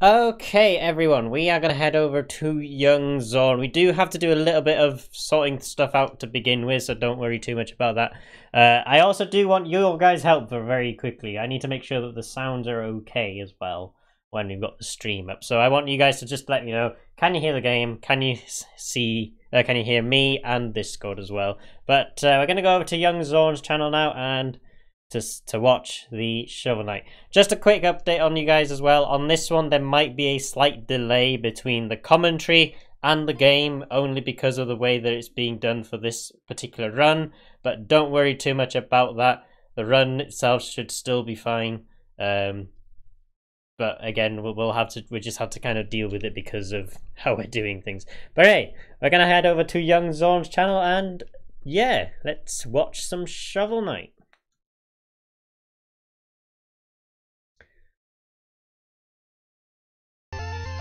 Okay, everyone, we are going to head over to Young Zorn. We do have to do a little bit of sorting stuff out to begin with, so don't worry too much about that. I also do want your guys' help very quickly. I need to make sure that the sounds are okay as well when we've got the stream up. So I want you guys to just let me know, can you hear the game? Can you can you hear me and Discord as well? But we're going to go over to Young Zorn's channel now and to watch the Shovel Knight. Just a quick update on you guys as well. On this one, there might be a slight delay between the commentary and the game, only because of the way that it's being done for this particular run. But don't worry too much about that. The run itself should still be fine. But again, we just have to kind of deal with it because of how we're doing things. But hey, we're gonna head over to Young Zorn's channel and yeah, let's watch some Shovel Knight.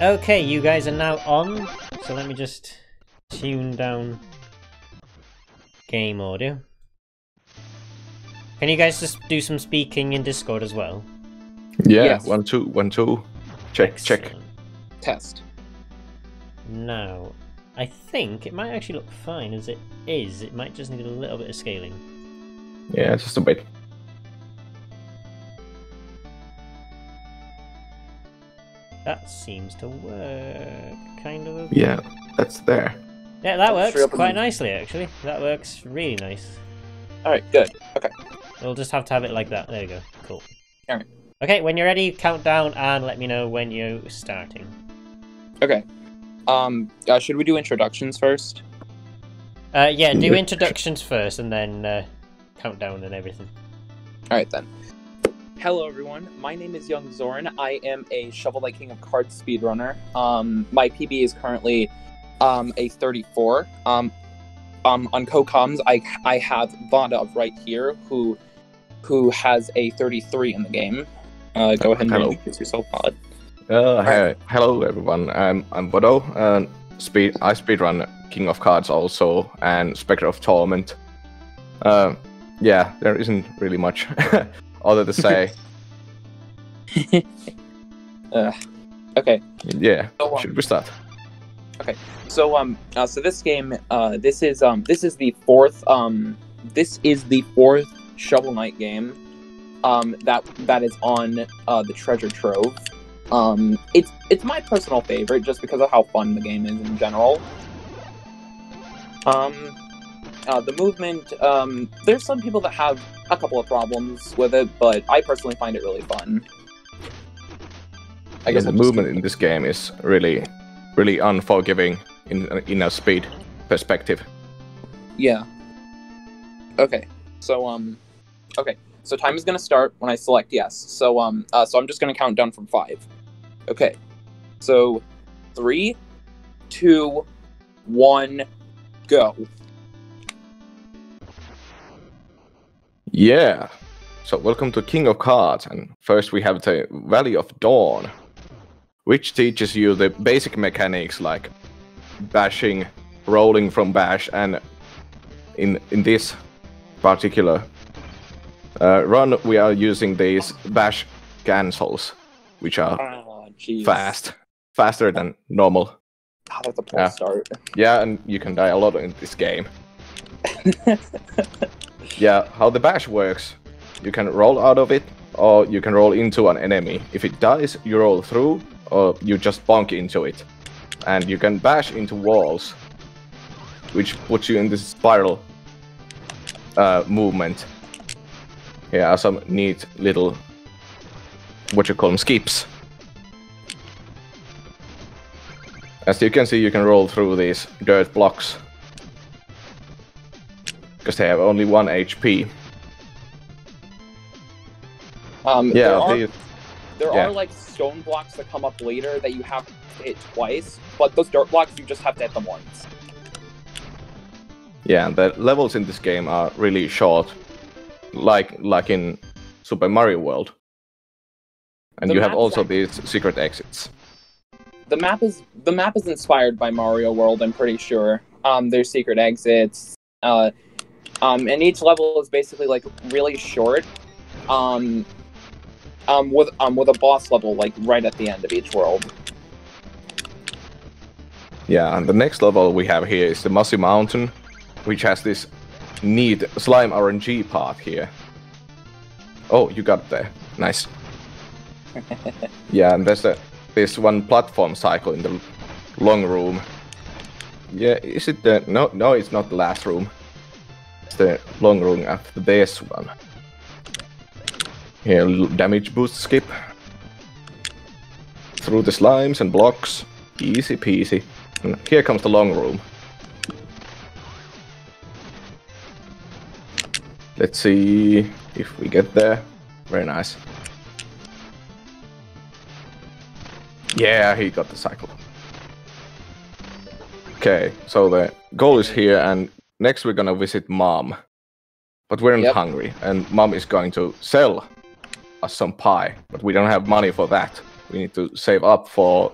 Okay, you guys are now on, so let me just tune down game audio. Can you guys just do some speaking in Discord as well? Yeah, Yes. 1 2 1 2. Check, check. Excellent. Test. Now, I think it might actually look fine as it is. It might just need a little bit of scaling. Yeah, just a bit. That seems to work, kind of. Okay. Yeah, that's there. Yeah, that works Sure. quite nicely, actually. That works really nice. Alright, good. Okay. We'll just have to have it like that. There you go. Cool. Alright. Okay, when you're ready, count down and let me know when you're starting. Okay. Should we do introductions first? Yeah, do introductions first and then countdown and everything. Alright then. Hello everyone, my name is Young Zorn. I am a Shovel Knight King of Cards speedrunner. My PB is currently a 34. On co-coms, I have Vada right here, who has a 33 in the game. Go ahead and Hello. introduce yourself, Vada. Hello everyone. I'm Bodo. I speedrun King of Cards also, and Spectre of Torment. Yeah, there isn't really much other to say. Okay. Yeah, So, should we start? So this game, this is the fourth Shovel Knight game, that is on the Treasure Trove. It's my personal favorite just because of how fun the game is in general. The movement, there's some people that have a couple of problems with it, but I personally find it really fun. I guess the I'll just- movement in this game is really unforgiving in a speed perspective. Yeah. Okay. So okay. So time is gonna start when I select yes. So so I'm just gonna count down from 5. Okay. So 3, 2, 1, go. Yeah. So welcome to King of Cards, and first we have the Valley of Dawn, which teaches you the basic mechanics like bashing, rolling from bash, and in this particular run we are using these bash cancels, which are Oh, jeez. faster than normal. Oh, that's a poor Yeah. start. Yeah, and you can die a lot in this game. Yeah, how the bash works, you can roll out of it, or you can roll into an enemy. If it dies, you roll through, or you just bonk into it. And you can bash into walls, which puts you in this spiral movement. Here are some neat little, what you call them, skips. As you can see, you can roll through these dirt blocks, because they have only 1 HP. There Yeah. are like stone blocks that come up later that you have to hit twice, but those dirt blocks you just have to hit them once. Yeah, the levels in this game are really short, like in Super Mario World. And The you have map's also actually- these secret exits. The map is inspired by Mario World, I'm pretty sure. There's secret exits. And each level is basically like really short. with a boss level like right at the end of each world. Yeah, and the next level we have here is the Mossy Mountain, which has this neat slime RNG part here. Oh, you got there. Nice. Yeah, and there's this one platform cycle in the long room. Yeah, is it the... No, it's not the last room. It's the long room after this one. Here, a little damage boost skip. Through the slimes and blocks. Easy peasy. And here comes the long room. Let's see if we get there. Very nice. Yeah, he got the cycle. Okay, so the goal is here, and next we're gonna visit Mom. But we're not hungry, and Mom is going to sell us some pie, but we don't have money for that. We need to save up for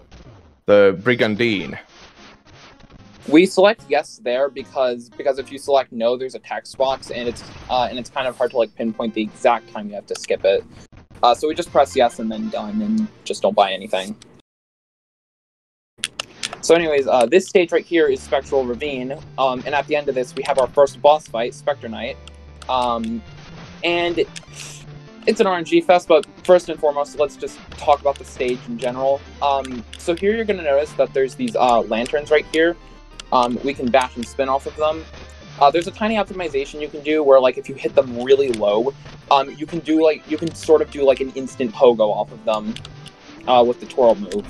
the Brigandine. We select yes there because if you select no, there's a text box, and it's kind of hard to like pinpoint the exact time you have to skip it. So we just press yes and then done, and just don't buy anything. So anyways, this stage right here is Spectral Ravine, and at the end of this we have our first boss fight, Spectre Knight. And it's an RNG fest, but first and foremost, let's just talk about the stage in general. So here you're going to notice that there's these lanterns right here. We can bash and spin off of them. There's a tiny optimization you can do where, like, if you hit them really low, you can sort of do like an instant pogo off of them with the twirl move.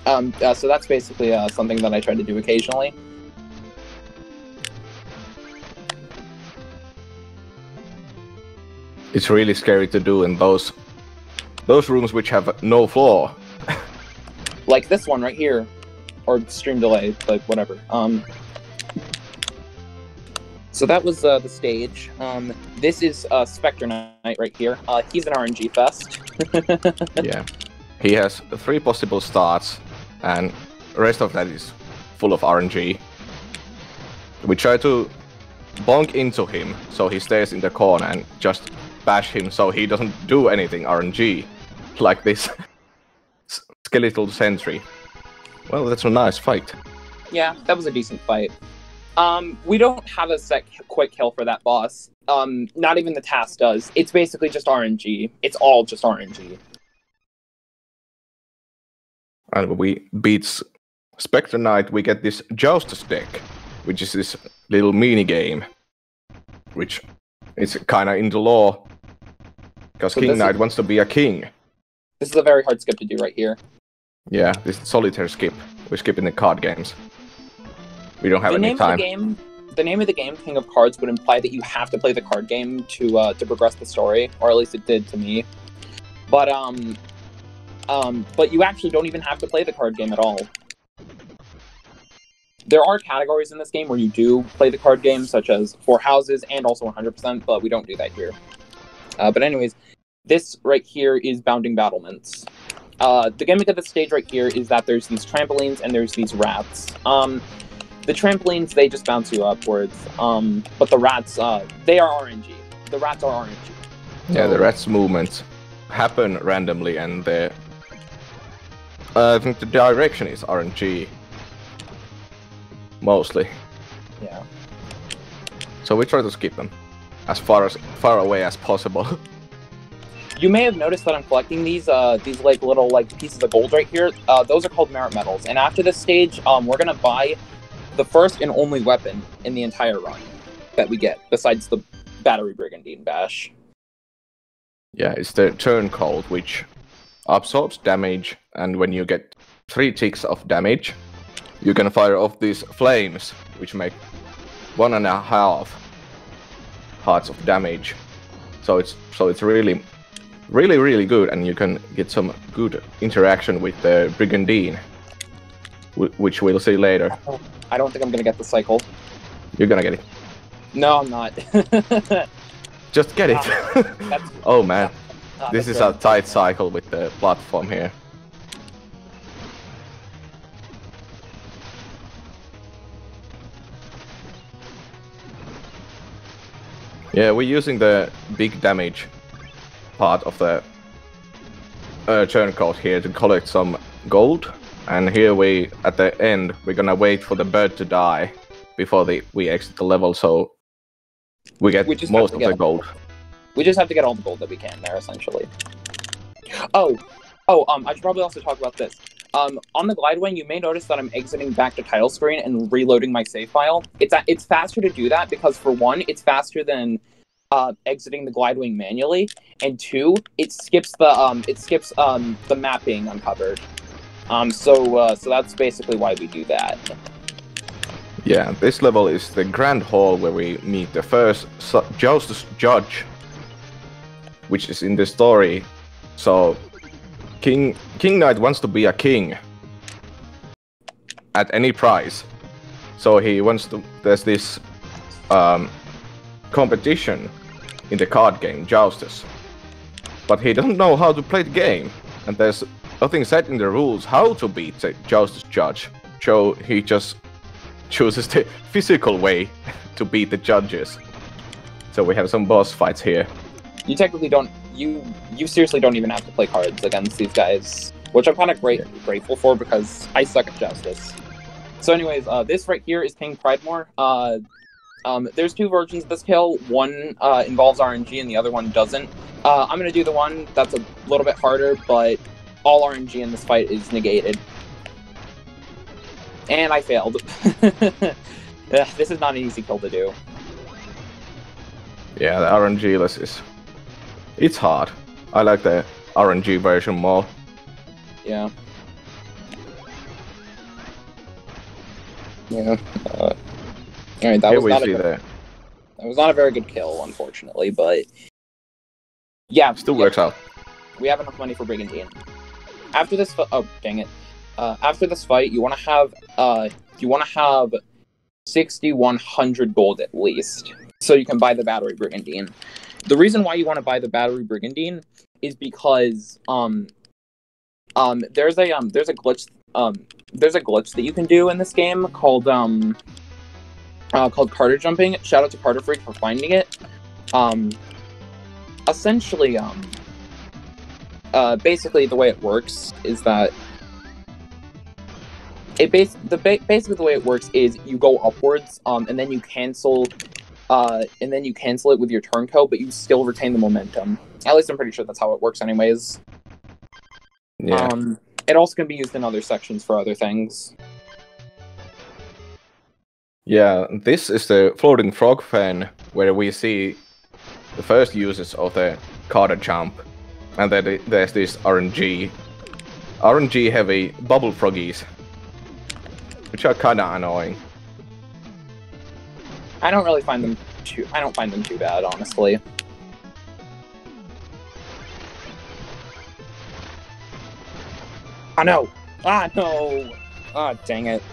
So that's basically something that I try to do occasionally. It's really scary to do in those rooms which have no floor. Like this one right here, or stream delay, but whatever. So that was the stage. This is Spectre Knight right here. He's an RNG fest. Yeah, he has 3 possible starts, and the rest of that is full of RNG. We try to bonk into him so he stays in the corner and just bash him so he doesn't do anything RNG, like this skeletal sentry. Well, that's a nice fight. Yeah, that was a decent fight. We don't have a set quick kill for that boss. Not even the task does. It's basically just RNG. It's all just RNG. And when we beat Spectre Knight, we get this Joustus deck, which is this little mini game, which is kind of in the law, because so King Knight wants to be a king. This is a very hard skip to do right here. Yeah, this solitaire skip. We're skipping the card games. We don't have any time. The name of the game, King of Cards, would imply that you have to play the card game to progress the story, or at least it did to me. But you actually don't even have to play the card game at all. There are categories in this game where you do play the card game, such as 4 houses and also 100%, but we don't do that here. But anyways, this right here is Bounding Battlements. The gimmick of the stage right here is that there's these trampolines and there's these rats. The trampolines, they just bounce you upwards, but the rats, they are RNG. The rats are RNG. Yeah, the rats' movements happen randomly, and I think the direction is RNG. Mostly. Yeah. So we try to skip them as far away as possible. You may have noticed that I'm collecting these like little like pieces of gold right here. Those are called merit medals. And after this stage, we're gonna buy the first and only weapon in the entire run that we get, besides the battery brigandine bash. Yeah, it's the turn cold, which absorbs damage, and when you get 3 ticks of damage, you can fire off these flames, which make 1.5 hearts of damage. So it's really good, and you can get some good interaction with the Brigandine, which we'll see later. I don't think I'm gonna get the cycle. You're gonna get it. No, I'm not. Just get it. Oh man, this is a tight cycle with the platform here. Yeah, we're using the big damage part of the turncoat here to collect some gold. And here we, at the end, we're gonna wait for the bird to die before we exit the level, so we get most of the gold. We just have to get all the gold that we can there, essentially. I should probably also talk about this. On the Glidewing, you may notice that I'm exiting back to title screen and reloading my save file. It's faster to do that because, for one, it's faster than exiting the Glidewing manually, and two, it skips the map being uncovered. So that's basically why we do that. Yeah, this level is the Grand Hall where we meet the first Justice Judge, which is in the story. So King Knight wants to be a king at any price. So he wants to. There's this competition in the card game Justice, but he doesn't know how to play the game, and there's nothing said in the rules how to beat the Justice Judge. So he just chooses the physical way to beat the judges. So we have some boss fights here. You technically don't. You seriously don't even have to play cards against these guys, which I'm kind of grateful for because I suck at Justice. So, anyways, this right here is King Pridemore. There's two versions of this kill. One involves RNG and the other one doesn't. I'm gonna do the one that's a little bit harder, but all RNG in this fight is negated. And I failed. This is not an easy kill to do. Yeah, the RNG-less is... It's hard. I like the RNG version more. Yeah. Yeah. Alright, that was not a very good kill, unfortunately, but... Yeah. Still works out. We have enough money for Brigandine. After this oh, dang it. After this fight, you want to have 6,100 gold at least, so you can buy the Battery Brigandine. The reason why you want to buy the Battery Brigandine is because there's a glitch that you can do in this game called Carter jumping. Shout out to Carter Freak for finding it. Essentially, basically the way it works is that basically the way it works is you go upwards, and then you cancel it with your turncoat, but you still retain the momentum. At least I'm pretty sure that's how it works, anyways. Yeah. It also can be used in other sections for other things. Yeah, this is the Floating Frog fan, where we see the first uses of the Carter jump, and then there's this RNG heavy bubble froggies, which are kinda annoying. I don't find them too bad, honestly. Oh no! Ah no! Ah, dang it.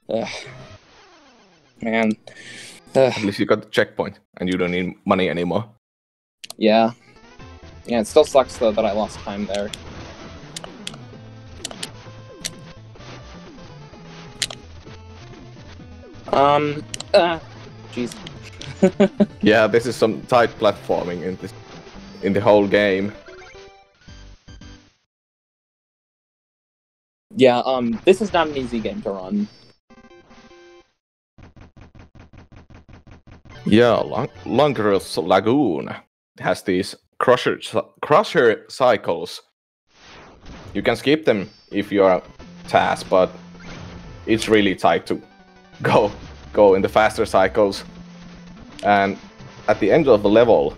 Ugh. Man. Ugh. At least you got the checkpoint, and you don't need money anymore. Yeah. Yeah, it still sucks though that I lost time there. Jeez. Yeah, this is some tight platforming in the whole game. Yeah, this is not an easy game to run. Yeah, Langer's Lagoon has these crusher cycles. You can skip them if you are tasked, but it's really tight to go in the faster cycles. And at the end of the level,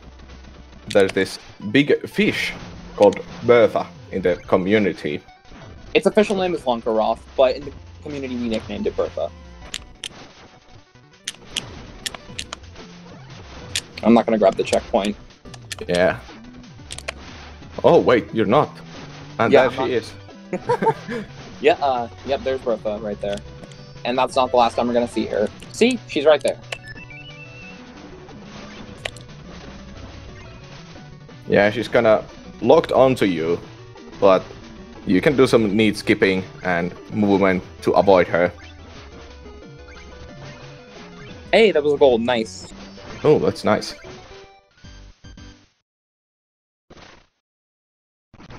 there's this big fish called Bertha in the community. Its official name is Lonkaroth, but in the community we nicknamed it Bertha. I'm not gonna grab the checkpoint. Yeah. Oh wait, you're not. And yeah, there she is. Yeah, yep, there's Bertha right there. And that's not the last time we're gonna see her. See? She's right there. Yeah, she's kinda locked onto you, but you can do some neat skipping and movement to avoid her. Hey, that was a gold. Nice. Oh, that's nice.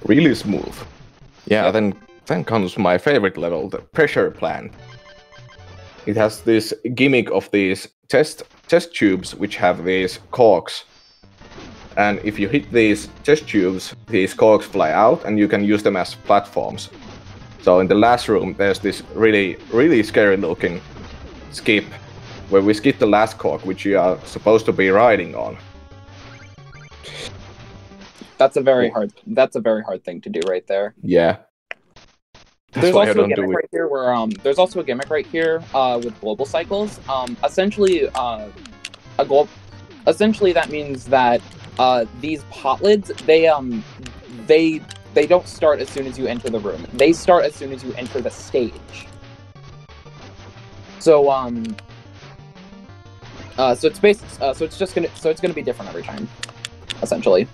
Really smooth. Yeah, Yep. then comes my favorite level, the pressure plant. It has this gimmick of these test tubes which have these corks. And if you hit these test tubes, these corks fly out and you can use them as platforms. So in the last room, there's this really scary looking skip where we skip the last cork, which you are supposed to be riding on. That's a very hard thing to do right there. Yeah. There's also a gimmick right here where there's also a gimmick right here with global cycles. Essentially that means that these pot lids they don't start as soon as you enter the room. They start as soon as you enter the stage. So so it's gonna be different every time, essentially.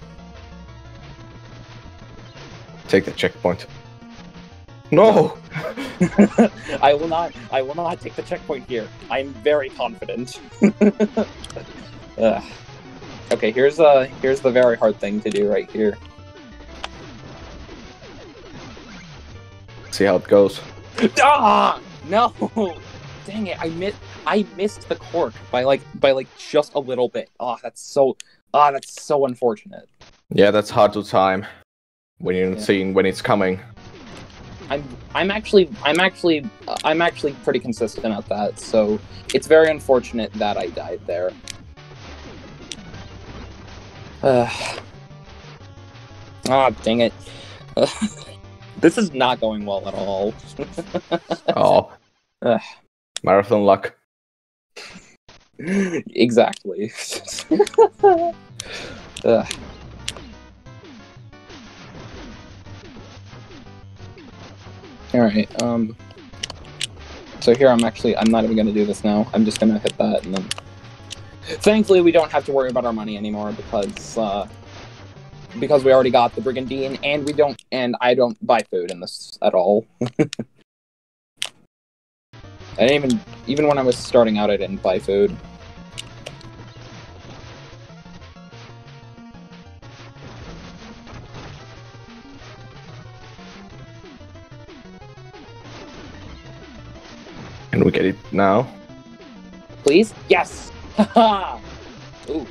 Take the checkpoint. No! I will not take the checkpoint here. I'm very confident. Okay, here's the very hard thing to do right here. See how it goes. Ah! No! Dang it, I missed the cork by like just a little bit. That's so unfortunate. Yeah, that's hard to time when you're not seeing when it's coming. I'm actually pretty consistent at that, so it's very unfortunate that I died there. Dang it. This is not going well at all. Oh. Marathon luck. Exactly. Alright, so here I'm not even gonna do this now. I'm just gonna hit that, and then... Thankfully, we don't have to worry about our money anymore, because we already got the Brigandine, and I don't buy food in this at all. And even when I was starting out, I didn't buy food. Can we get it now? Please? Yes! Haha! Ooh.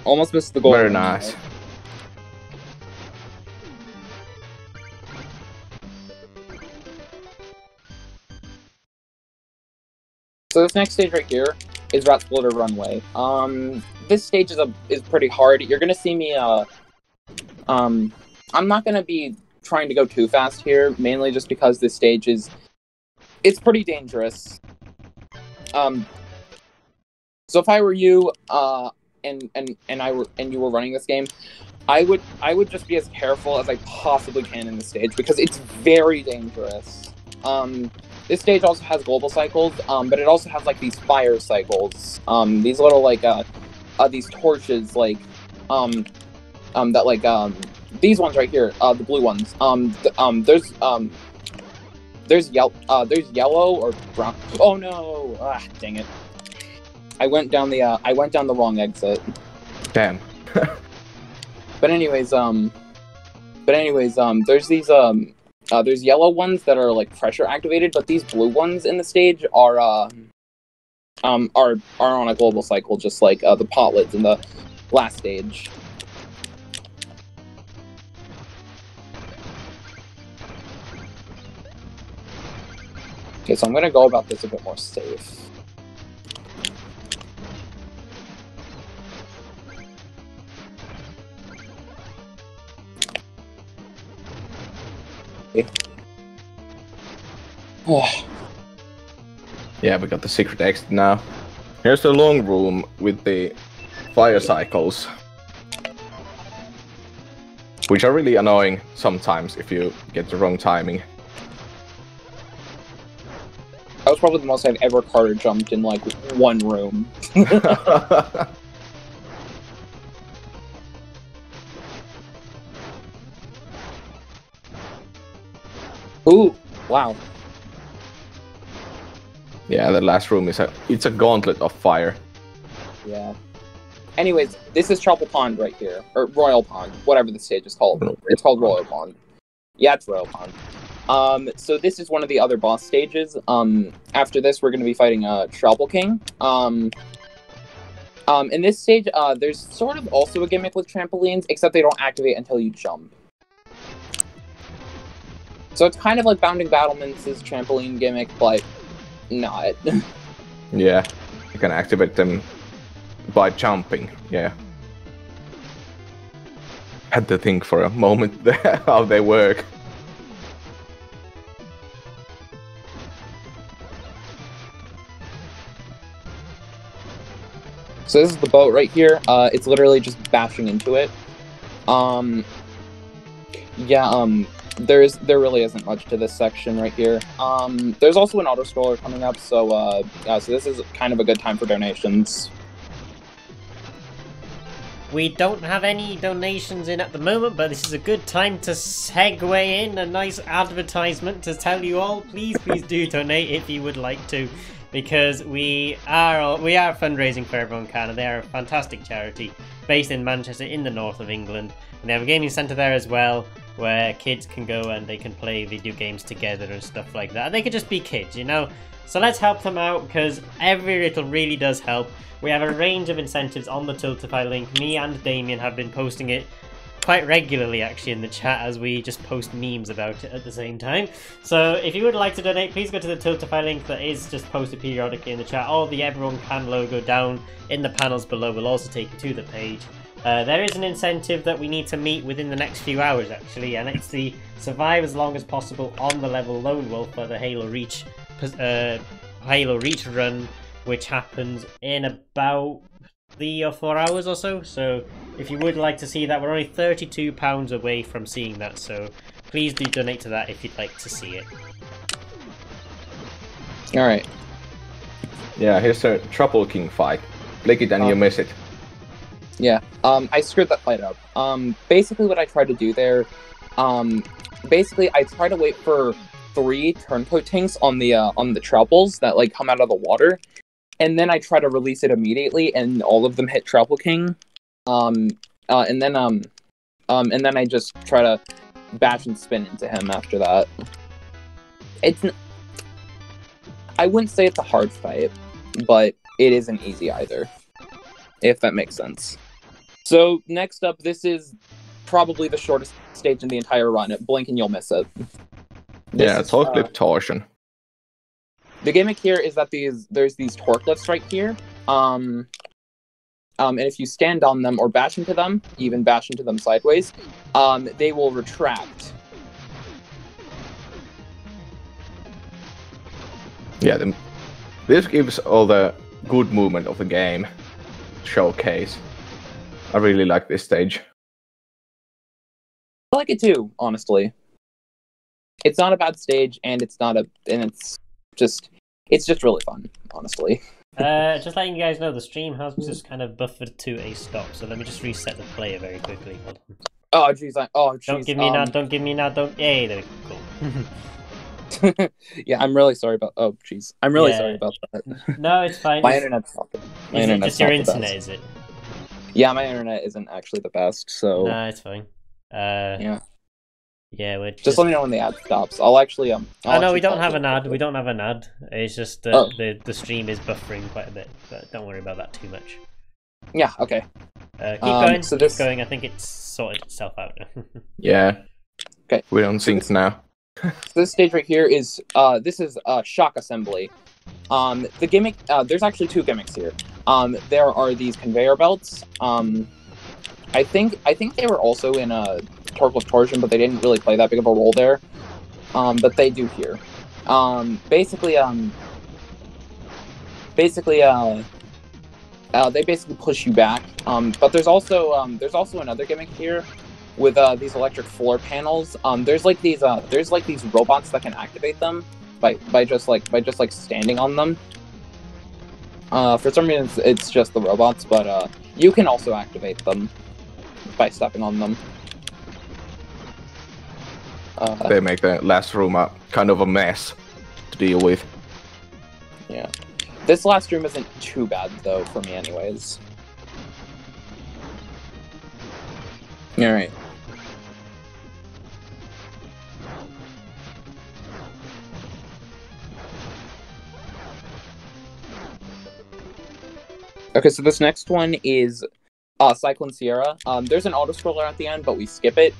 Almost missed the goal. Very nice. So this next stage right here is Rat Splitter Runway. This stage is pretty hard. You're gonna see me I'm not gonna be trying to go too fast here, mainly just because this stage it's pretty dangerous. So if I were you, and you were running this game, I would just be as careful as I possibly can in this stage because it's very dangerous. This stage also has global cycles, but it also has like these fire cycles. These little like these torches like that like these ones right here, the blue ones. There's yellow or brown. Oh no! Dang it! I went down the wrong exit. Damn. But anyways, there's these there's yellow ones that are like pressure activated, but these blue ones in the stage are on a global cycle, just like the pot lids in the last stage. Okay, so I'm gonna go about this a bit more safe. Yeah, we got the secret exit now. Here's the long room with the fire cycles, which are really annoying sometimes if you get the wrong timing. That was probably the most I've ever Carter jumped in like one room. Ooh, wow. Yeah, the last room is it's a gauntlet of fire. Yeah. Anyways, this is Trouble Pond right here, or Royal Pond, whatever the stage is called. It's called Royal Pond. Yeah, it's Royal Pond. So this is one of the other boss stages. After this, we're going to be fighting Trouble King. In this stage, there's sort of also a gimmick with trampolines, except they don't activate until you jump. So it's kind of like Bounding Battlements' trampoline gimmick, but not. Yeah, you can activate them by jumping, yeah. Had to think for a moment how they work. So this is the boat right here. It's literally just bashing into it. There really isn't much to this section right here. There's also an auto-scroller coming up, so so this is kind of a good time for donations. We don't have any donations in at the moment, but this is a good time to segue in a nice advertisement to tell you all, please do donate if you would like to, because we are fundraising for EveryoneCan, and they are a fantastic charity based in Manchester in the north of England, and they have a gaming centre there as well, where kids can go and they can play video games together and stuff like that. And they could just be kids, you know? So let's help them out, because every little really does help. We have a range of incentives on the Tiltify link. Me and Damien have been posting it quite regularly, actually, in the chat, as we just post memes about it at the same time. So if you would like to donate, please go to the Tiltify link that is just posted periodically in the chat, or the EveryoneCan logo down in the panels below will also take you to the page. There is an incentive that we need to meet within the next few hours, actually, and it's the survive as long as possible on the level Lone Wolf for the Halo Reach run, which happens in about 3 or 4 hours or so. So if you would like to see that, we're only £32 away from seeing that, so please do donate to that if you'd like to see it. Alright. Yeah, here's a Trouble King fight. Click it and you miss it. Yeah, I screwed that fight up. Basically what I tried to do there, basically I try to wait for 3 turncoat tanks on the troubles that like come out of the water, and then I try to release it immediately, and all of them hit Trouble King. And then I just try to bash and spin into him after that. I wouldn't say it's a hard fight, but it isn't easy either, if that makes sense. So next up, this is probably the shortest stage in the entire run. Blink and you'll miss it. Yeah, torque lift torsion. The gimmick here is that there's these torque lifts right here. And if you stand on them or bash into them, even bash into them sideways, they will retract. Yeah, this gives all the good movement of the game showcase. I really like this stage. I like it too, honestly. It's not a bad stage, and it's just really fun, honestly. Just letting you guys know, the stream has just kind of buffered to a stop, so let me just reset the player very quickly. Hold on. Oh jeez, Don't give me not, don't give me not, don't. Yay, there we go. Cool. Yeah, I'm really sorry about. Oh jeez, I'm really sorry about that. No, it's fine. My internet's not. Is it just your internet? Is it? Yeah, my internet isn't actually the best, so. No, it's fine. Yeah. Yeah, we're just let me know when the ad stops. I'll actually oh no, we don't have an ad. We don't have an ad. It's just that the stream is buffering quite a bit, but don't worry about that too much. Yeah. Okay. Keep going. So keep going. I think it's sorted itself out. Yeah. Okay. We don't sync now. So this stage right here is this is shock assembly. The gimmick. There's actually 2 gimmicks here. There are these conveyor belts. I think they were also in a Torque Lift Torsion, but they didn't really play that big of a role there. But they do here. Basically they basically push you back. But there's also another gimmick here with these electric floor panels. There's like these robots that can activate them by just standing on them. For some reason it's just the robots, but you can also activate them by stepping on them. They make the last room kind of a mess to deal with. Yeah. This last room isn't too bad, though, for me anyways. Alright. Okay, so this next one is Cyclone Sierra. There's an auto-scroller at the end, but we skip it.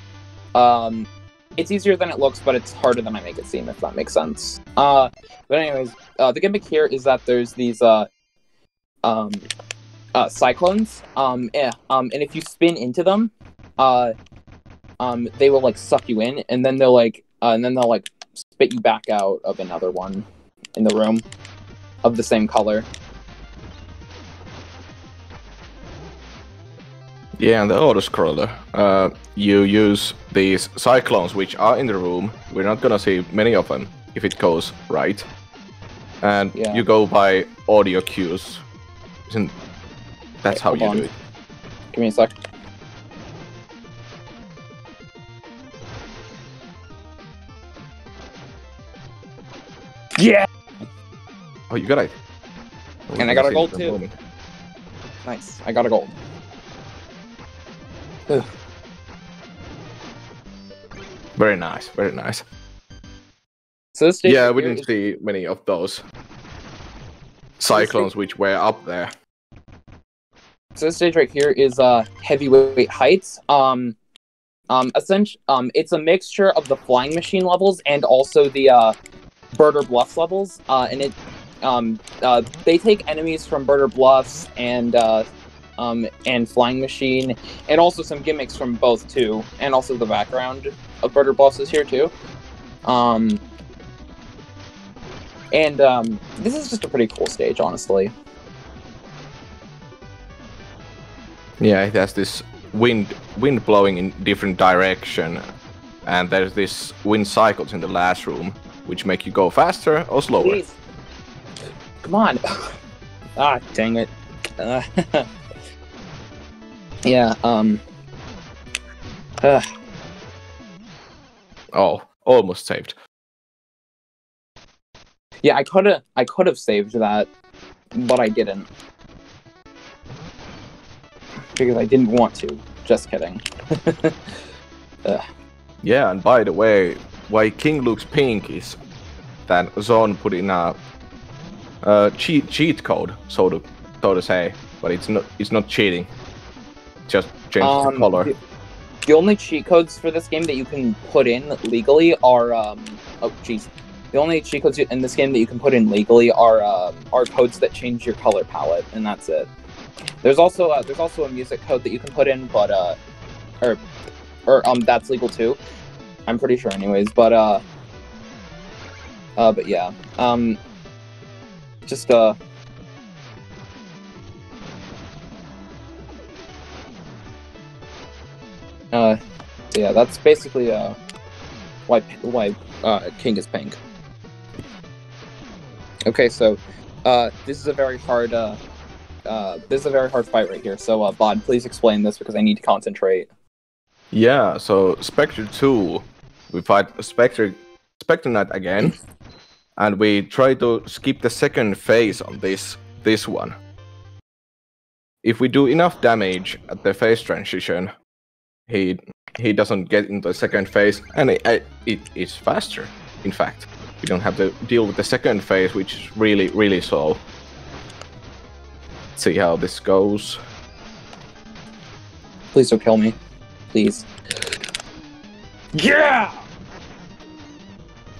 It's easier than it looks, but it's harder than I make it seem, if that makes sense. But anyways, the gimmick here is that there's these cyclones, and if you spin into them, they will like suck you in, and then they'll like spit you back out of another one in the room of the same color. Yeah, and the auto-scroller. You use these cyclones which are in the room. We're not gonna see many of them if it goes right. And you go by audio cues. That's how you do it. Give me a sec. Yeah! Oh, you got it. And I got a gold too. Nice. I got a gold. Ugh. Very nice, very nice. So this stage we didn't see many of those cyclones which were up there. So this stage right here is heavyweight heights. Essentially, it's a mixture of the flying machine levels and also the Birder Bluffs levels. And they take enemies from Birder Bluffs and Flying Machine, and also some gimmicks from both too, and also the background of Birder Bluffs is here too. This is just a pretty cool stage, honestly. Yeah, it has this wind blowing in different direction, and there's this wind cycles in the last room, which make you go faster or slower. Please. Come on! Ah, dang it. Yeah, Oh, almost saved. Yeah, I could have saved that, but I didn't. Because I didn't want to. Just kidding. Yeah, and by the way, why King looks pink is that Zone put in a cheat code, so to say, but it's not cheating. Just changes the color. The only cheat codes for this game that you can put in legally are oh jeez. The only cheat codes in this game that you can put in legally are codes that change your color palette, and that's it. There's also a music code that you can put in, but that's legal too. I'm pretty sure, anyways. But yeah, just yeah, that's basically why King is pink. Okay, so this is a very hard fight right here. So Bod, please explain this because I need to concentrate. Yeah, so Spectre 2, we fight Spectre Knight again, and we try to skip the second phase on this one. If we do enough damage at the phase transition, he doesn't get into the second phase, and it is faster. In fact, we don't have to deal with the second phase, which is really slow. Let's see how this goes. Please don't kill me, please. Yeah.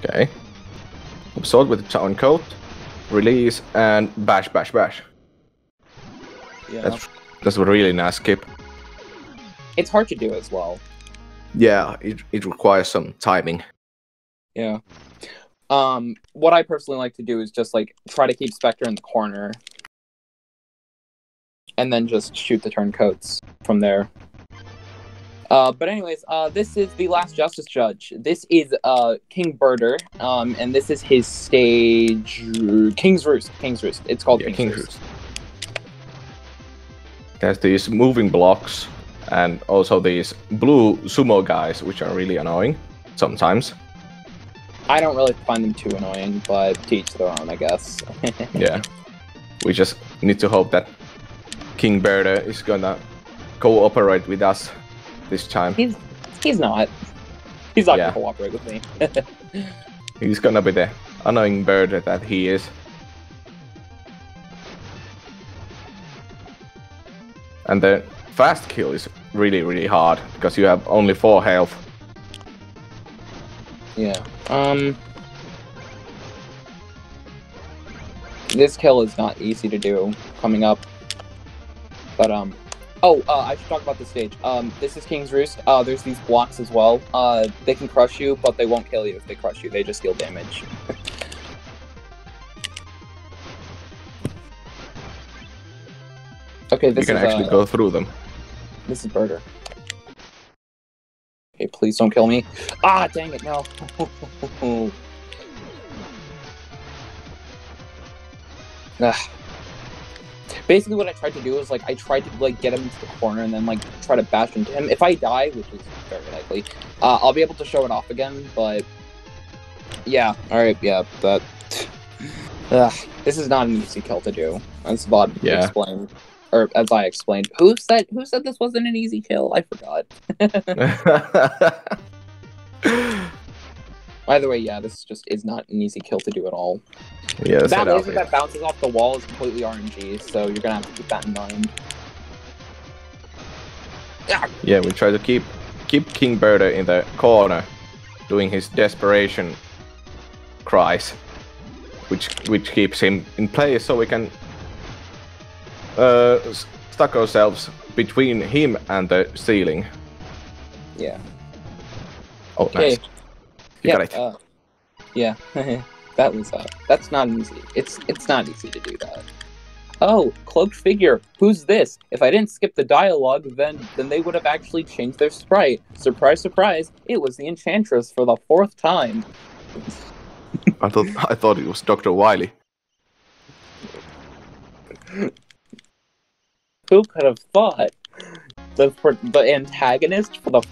Okay. Absorb with the town coat, release, and bash. Yeah. That's a really nice skip. It's hard to do as well. Yeah, it requires some timing. Yeah. What I personally like to do is just like try to keep Spectre in the corner, and then just shoot the turncoats from there. But anyways, this is the Last Justice Judge. This is King Birder, and this is his stage King's Roost. It's called King's Roost. There's these moving blocks, and also these blue sumo guys, which are really annoying sometimes. I don't really find them too annoying, but to each their own, I guess. Yeah. We just need to hope that King Birder is gonna cooperate with us this time. He's not. He's not Yeah. gonna cooperate with me. He's gonna be the annoying bird that he is. And the fast kill is really, really hard because you have only 4 health. Yeah. This kill is not easy to do coming up. But I should talk about the stage. This is King's Roost. There's these blocks as well. They can crush you, but they won't kill you if they crush you. They just deal damage. Okay, this You can actually go through them. This is Birder. Okay, please don't kill me. Ah, dang it, no. Basically what I tried to do is, like, I tried to, like, get him into the corner and then, like, try to bash into him. If I die, which is very likely, I'll be able to show it off again, but... Yeah, alright, yeah, that... this is not an easy kill to do, as Vod explained. Or, as I explained. Who said this wasn't an easy kill? I forgot. By the way, yeah, this just is not an easy kill to do at all. Yeah, that laser that bounces off the wall is completely RNG, so you're gonna have to keep that in mind. Yeah, we try to keep King Birder in the corner, doing his desperation cries, which keeps him in place, so we can stuck ourselves between him and the ceiling. Yeah. Oh, okay. Nice. You got it. Yeah. That was that's not easy. It's not easy to do that. Oh, cloaked figure. Who's this? If I didn't skip the dialogue, then they would have actually changed their sprite. Surprise, surprise! It was the Enchantress for the 4th time. I thought it was Dr. Wily. Who could have thought the antagonist for the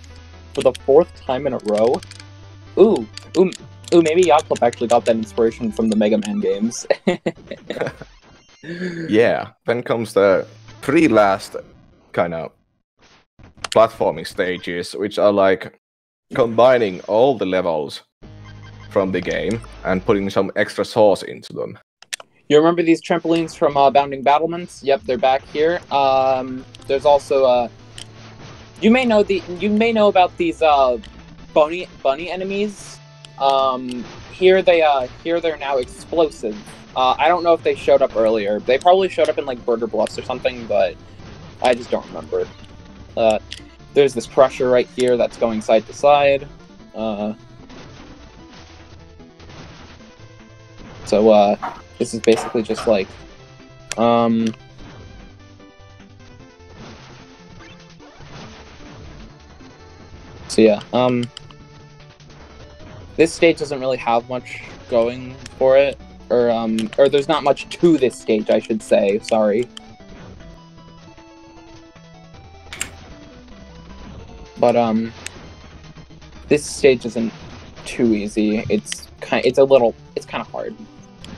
4th time in a row? Ooh, maybe Yakult actually got that inspiration from the Mega Man games. Yeah, then comes the 3 last kind of platforming stages, which are like combining all the levels from the game and putting some extra sauce into them. You remember these trampolines from Bounding Battlements? Yep, they're back here. There's also you may know about these bunny enemies. Here they're now explosive. I don't know if they showed up earlier. They probably showed up in like Burger Bluffs or something, but I just don't remember. There's this crusher right here that's going side to side. So this is basically just like so yeah, this stage doesn't really have much going for it, or there's not much to this stage, I should say. Sorry, but this stage isn't too easy. It's kind of hard,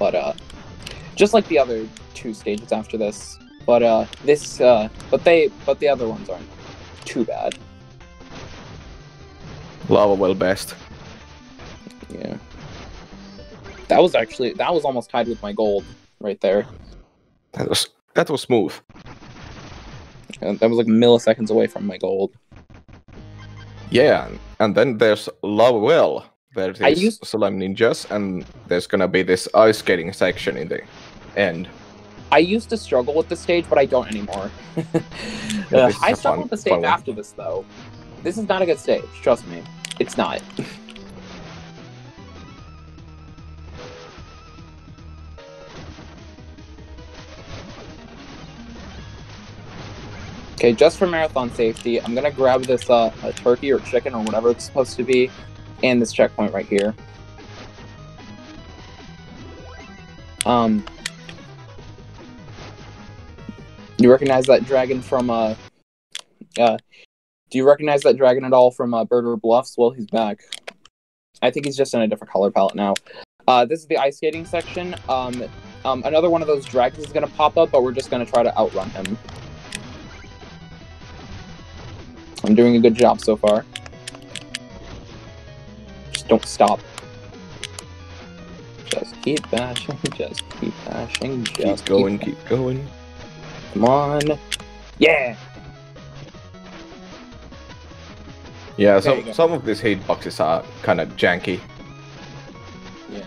but just like the other 2 stages after this. But but the other ones aren't too bad. Lava well best. Yeah. That was almost tied with my gold right there. That was smooth. And that was like milliseconds away from my gold. Yeah, and then there's Lava Well. There's Slime Ninjas, and there's gonna be this ice skating section in the end. I used to struggle with the stage, but I don't anymore. I struggle with the stage after this, though. This is not a good stage, trust me. It's not. Okay, just for marathon safety, I'm gonna grab this a turkey or chicken or whatever it's supposed to be, and this checkpoint right here. You recognize that dragon from do you recognize that dragon at all from Burger Bluffs? Well, he's back. I think he's just in a different color palette now. This is the ice skating section. Another one of those dragons is gonna pop up, but we're just gonna try to outrun him. I'm doing a good job so far. Just don't stop. Just keep bashing, just keep bashing, just keep going. Come on. Yeah! Yeah, some of these hitboxes are kind of janky. Yeah.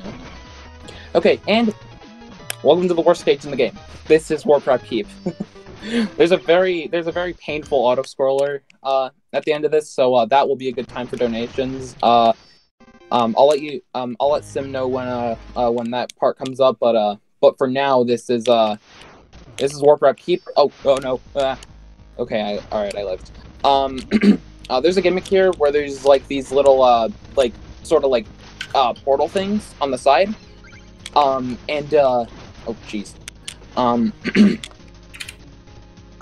Okay, and welcome to the worst stage in the game. This is Warcraft Keep. There's a very painful auto scroller at the end of this, so that will be a good time for donations. I'll let Sim know when that part comes up, but for now this is Warcraft Keep. Oh no. Okay, alright, I lived. There's a gimmick here where there's like these little like sort of like portal things on the side. Oh jeez. Come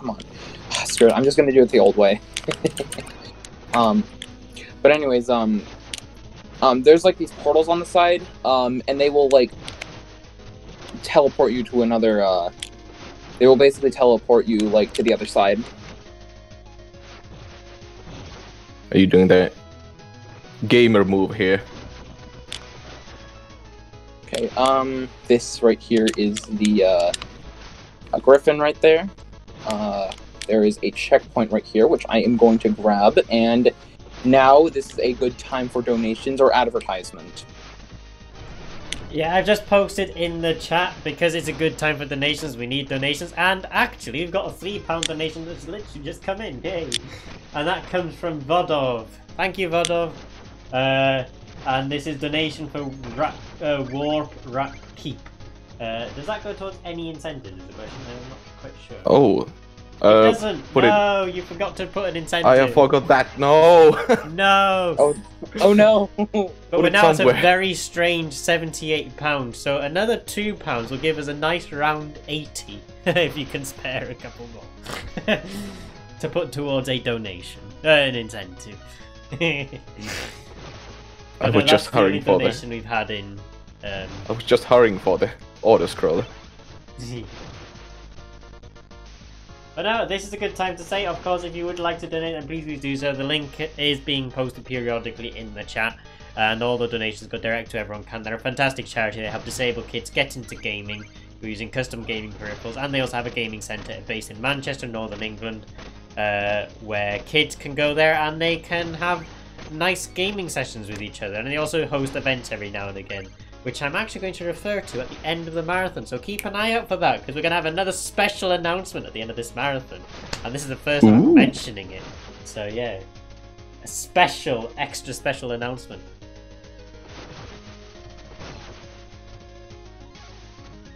on. Screw it. I'm just gonna do it the old way. But anyways, there's like these portals on the side, and they will like teleport you to another. They will basically teleport you like to the other side. Are you doing the gamer move here? Okay. This right here is the a griffin right there. There is a checkpoint right here, which I am going to grab, and now this is a good time for donations or advertisement. Yeah, I've just posted in the chat because it's a good time for donations. We need donations, and actually, we've got a £3 donation that's literally just come in. Yay! And that comes from Vodov. Thank you, Vodov. And this is donation for Warcraft Keep. Does that go towards any incentive? Is the question? I'm not quite sure. Oh. It doesn't. No, you forgot to put an incentive. I forgot that. No. No. Oh no. But we're now at a very strange £78. So another £2 will give us a nice round 80 if you can spare a couple more to put towards a donation, an incentive. I was just hurrying for the donation we've had in. I was just hurrying for the auto scroller. But no, this is a good time to say, of course, if you would like to donate, then please do so. The link is being posted periodically in the chat, and all the donations go direct to EveryoneCan. They're a fantastic charity. They help disabled kids get into gaming using custom gaming peripherals, and they also have a gaming centre based in Manchester, Northern England, where kids can go there and they can have nice gaming sessions with each other. And they also host events every now and again, which I'm actually going to refer to at the end of the marathon. So keep an eye out for that, because we're going to have another special announcement at the end of this marathon. And this is the first time I'm mentioning it. So yeah, a special, extra special announcement.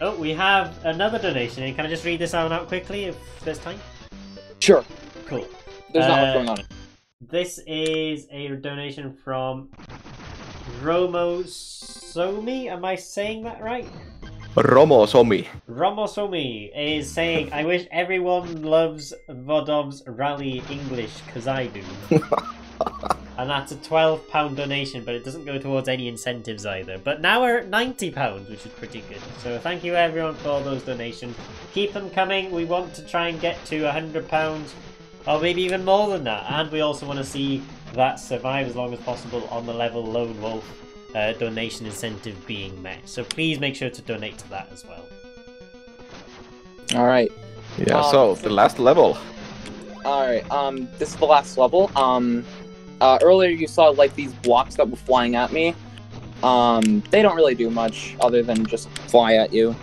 Oh, we have another donation. Can I just read this out quickly if there's time? Sure. Cool. There's not much going on. This is a donation from Romosomi, am I saying that right? Romosomi. Romosomi is saying, I wish everyone loves Vodov's Rally English, because I do. And that's a £12 donation, but it doesn't go towards any incentives either. But now we're at £90, which is pretty good. So thank you everyone for all those donations. Keep them coming. We want to try and get to £100, or maybe even more than that. And we also want to see that survive as long as possible on the level Lone Wolf donation incentive being met. So please make sure to donate to that as well. Alright. Yeah, so the last level. Alright, this is the last level. Earlier you saw like these blocks that were flying at me. They don't really do much other than just fly at you.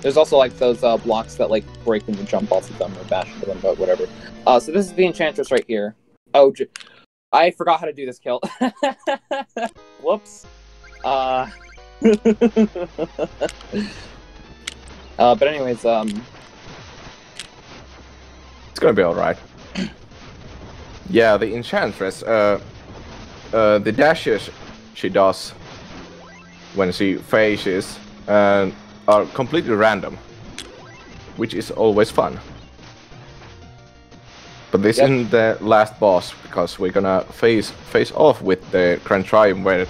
There's also like those blocks that like break when you jump off of them or bash into them, but whatever. So this is the Enchantress right here. Oh, I forgot how to do this kill. Whoops. But anyways, it's gonna be alright. Yeah, the Enchantress, the dashes she does when she phases are completely random, which is always fun. But this isn't the last boss, because we're gonna face off with the Grand Triumvirate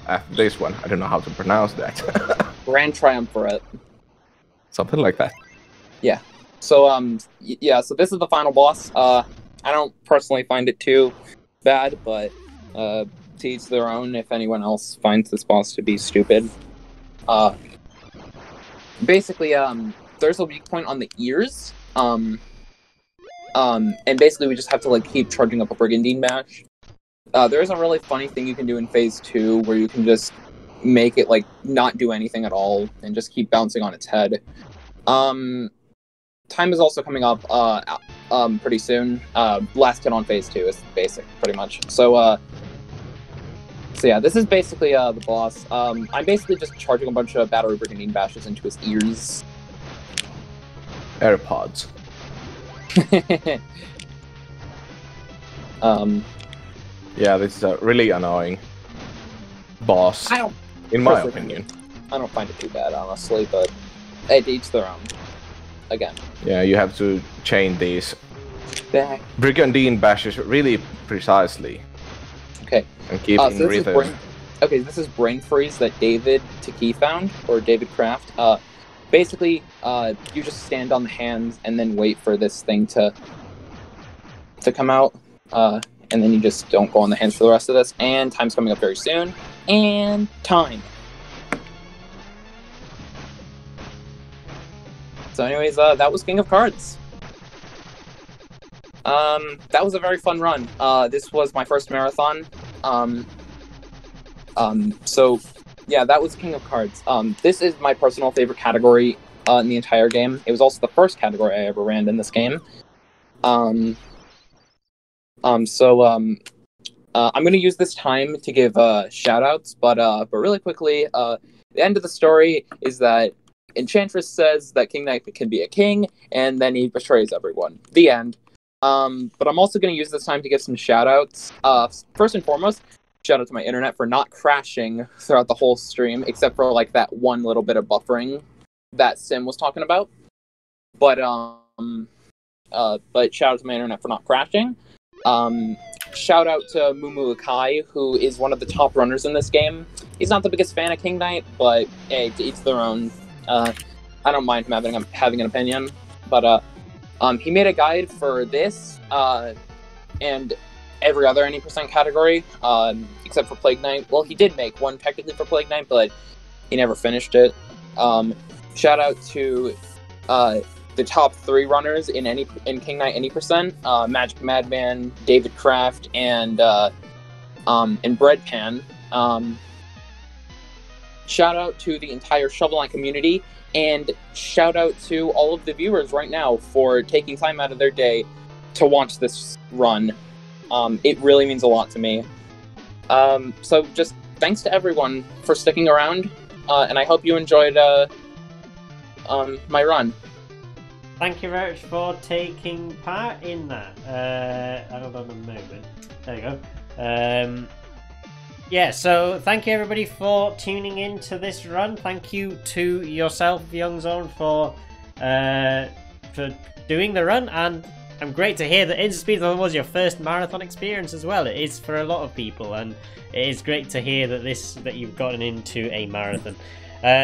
after this one. I don't know how to pronounce that. Grand Triumvirate. Something like that. Yeah. So so this is the final boss. I don't personally find it too bad, but to each their own. If anyone else finds this boss to be stupid. Basically, there's a weak point on the ears. And basically we just have to like keep charging up a Brigandine Bash. There's a really funny thing you can do in Phase 2 where you can just make it like not do anything at all and just keep bouncing on its head. Time is also coming up pretty soon. Last hit on Phase 2 is basic, pretty much. So yeah, this is basically the boss. I'm basically just charging a bunch of battery Brigandine Bashes into his ears. AirPods. Yeah, this is a really annoying boss, in my opinion. I don't find it too bad, honestly, but it each their own. Again. Yeah, you have to chain these Brigandine Bashes really precisely. Okay. And keep in rhythm. This is Brain Freeze that David Taki found, or David Craft. Basically, you just stand on the hands and then wait for this thing to come out, and then you just don't go on the hands for the rest of this. And time's coming up very soon. And time. So anyways, that was King of Cards. That was a very fun run. This was my first marathon. So yeah, that was King of Cards. This is my personal favorite category in the entire game. It was also the first category I ever ran in this game. I'm going to use this time to give shout-outs, but really quickly, the end of the story is that Enchantress says that King Knight can be a king, and then he betrays everyone. The end. But I'm also going to use this time to give some shout-outs. First and foremost, shout out to my internet for not crashing throughout the whole stream, except for like that one little bit of buffering that Sim was talking about. But shout out to my internet for not crashing. Shout out to Mumu Akai, who is one of the top runners in this game. He's not the biggest fan of King Knight, but hey, to each their own. I don't mind him having an opinion, but he made a guide for this and every other any % category, except for Plague Knight. Well, he did make one technically for Plague Knight, but he never finished it. Shout out to the top 3 runners in King Knight any %, Magic Madman, David Craft, and Breadpan. Shout out to the entire Shovel Knight community, and shout out to all of the viewers right now for taking time out of their day to watch this run. It really means a lot to me. So just thanks to everyone for sticking around, and I hope you enjoyed my run. Thank you very much for taking part in that. Hold on a moment. There you go. Yeah, so thank you everybody for tuning in to this run. Thank you to yourself, Young Zone, for doing the run, and I'm great to hear that InstaSpeedathon was your first marathon experience as well. It is for a lot of people, and it is great to hear that you've gotten into a marathon.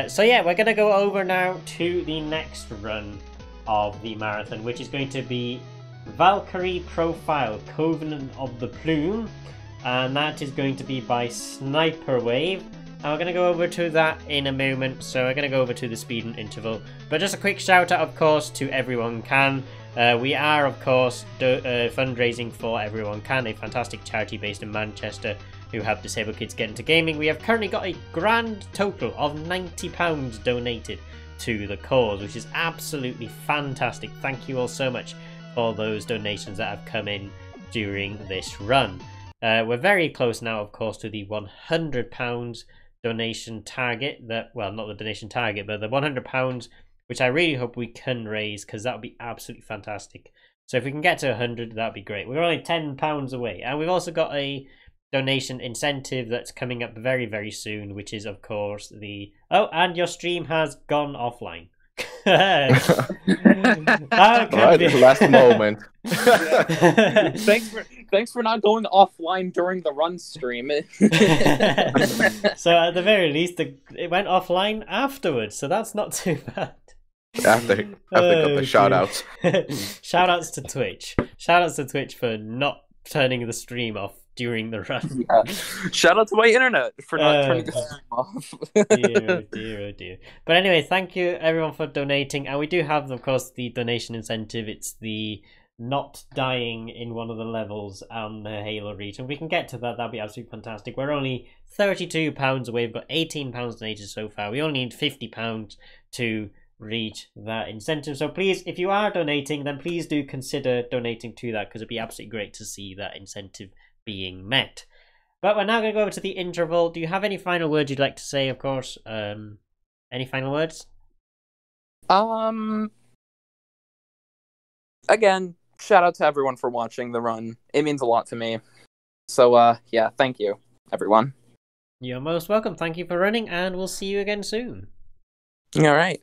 So yeah, we're gonna go over now to the next run of the marathon, which is going to be Valkyrie Profile Covenant of the Plume, and that is going to be by Sniper Wave. And we're going to go over to that in a moment, so we're going to go over to the speed and interval. But just a quick shout out, of course, to EveryoneCan. We are, of course, fundraising for EveryoneCan, a fantastic charity based in Manchester who help disabled kids get into gaming. We have currently got a grand total of £90 donated to the cause, which is absolutely fantastic. Thank you all so much for those donations that have come in during this run. We're very close now, of course, to the £100 donation target. Well, not the donation target, but the £100, which I really hope we can raise, because that would be absolutely fantastic. So if we can get to 100, that would be great. We're only £10 away, and we've also got a donation incentive that's coming up very, very soon, which is, of course, the... Oh, and your stream has gone offline. That could Right, be... last moment. Thanks for not going offline during the run stream. So at the very least, it went offline afterwards, so that's not too bad. After got the shoutouts. Shoutouts to Twitch. Shoutouts to Twitch for not turning the stream off during the run. Yeah. Shout out to my internet for not turning the stream off. Dear, oh dear, oh dear. But anyway, thank you everyone for donating, and we do have, of course, the donation incentive. It's the not dying in one of the levels on the Halo region. We can get to that. That'd be absolutely fantastic. We're only £32 away. We've got £18 donated so far. We only need £50 to reach that incentive. So please, if you are donating, then please do consider donating to that, because it'd be absolutely great to see that incentive being met. But we're now going to go over to the interval. Do you have any final words you'd like to say? Of course. Any final words? Again, shout out to everyone for watching the run. It means a lot to me. So yeah, thank you, everyone. You're most welcome. Thank you for running, and we'll see you again soon. All right.